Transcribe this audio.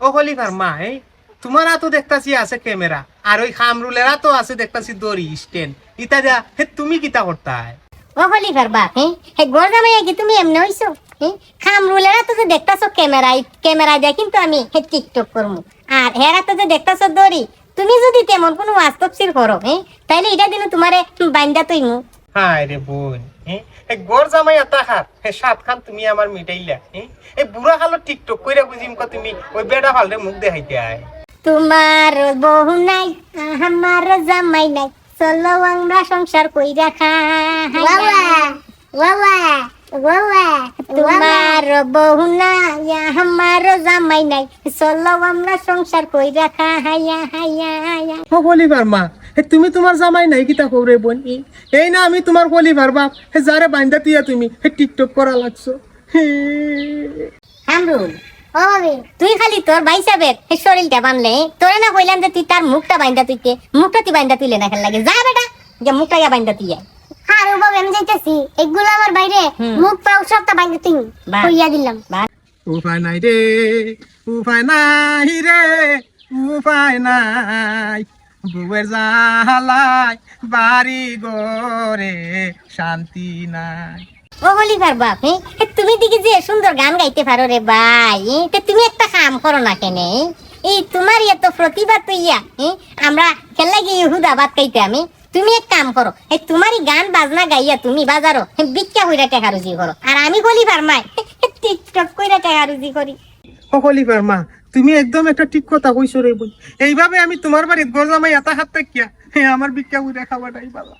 ও খলিফার মা, তোমার তো দেখতাছি আছে ক্যামেরা, আর ওই খামরুলেরা তো আছে দেখতাছি দড়ি স্ট্যান্ড। ইতা যা তুমি কিতা করতাই? ও খলিফার বাপ, হে গরদা মাইয়া কি তুমি এমনি হইছো? খামরুলেরা তো যে দেখতাছো ক্যামেরায় দিয়ে কিন্তু আমি টিকটক করবো, আর হেরা তো যে দেখতাছো দড়ি। তুমি যদি তেমন কোনো বাস্তব সির করো তাইলে এটা দিন তোমারে বাইন্দা তৈমু। হায় রে বোন, গড় জামাই এত খাত, সাত খান তুমি আমার মিটাইলা। এই বুড়া খালো টিকটক কইরা বুঝিম ক তুমি ওই বেড়া ফালরে মুখ দেখাইতে আয়। তোমার বহু নাই, আমার জামাই নাই, চলো আমরা সংসার কইরা খাই। তোমার বহু নাই, আমার জামাই নাই, চলো আমরা সংসার কইরা খাইয়া হাইয়া। ও খলিফার মা, তুমি তোমার জামাই নাই কিতা করে বোন? এই না আমি তোমার খলিফার বাপ, যারে বাইন্দা দিয়া তুমি টিকটক করা লাগছো। কামরুল, ও ভাবি, তুই খালি তোর বাইসাবের শরীরটা বানলে, তোরে না কইলাম যে তুই তার মুখটা বাইন্দা তুইতে, মুখটা তুই বাইন্দা তুইলে না খেল লাগে। যা বেটা, যে মুখটা ইয়া বাইন্দা তুই আয়। আর ও বাবা আমি যাইতেছি, এগুলো আমার বাইরে মুখ পাও সবটা বাইরে তুই কইয়া দিলাম। উপায় নাই রে, উপায় নাই রে, উপায় নাই, বুয়ের জালাই বাড়ি গরে শান্তি নাই। ও খলিফার বাপ, তুমি দিকে যে সুন্দর গান গাইতে পারো রে ভাই, তুমি একটা কাম করো না কেনে? এই তোমার এত প্রতিভা তুইয়া আমরা খেলা গিয়ে হুদা ভাত খাইতে আমি। তুমি এক কাম করো, তোমারই গান বাজনা গাইয়া তুমি বাজারো বিক্কা হইরা টাকা রুজি করো, আর আমি খলিফার মাই টিকটক কইরা টাকা রুজি করি। ও খলিফার মা, তুমি একদম একটা ঠিক কথা কইছো রে বোন। এইভাবে আমি তোমার বাড়ির গরজামাই এত হাত থাকিয়া আমার ভিক্ষা কইরা খাওয়াটাই বাবা।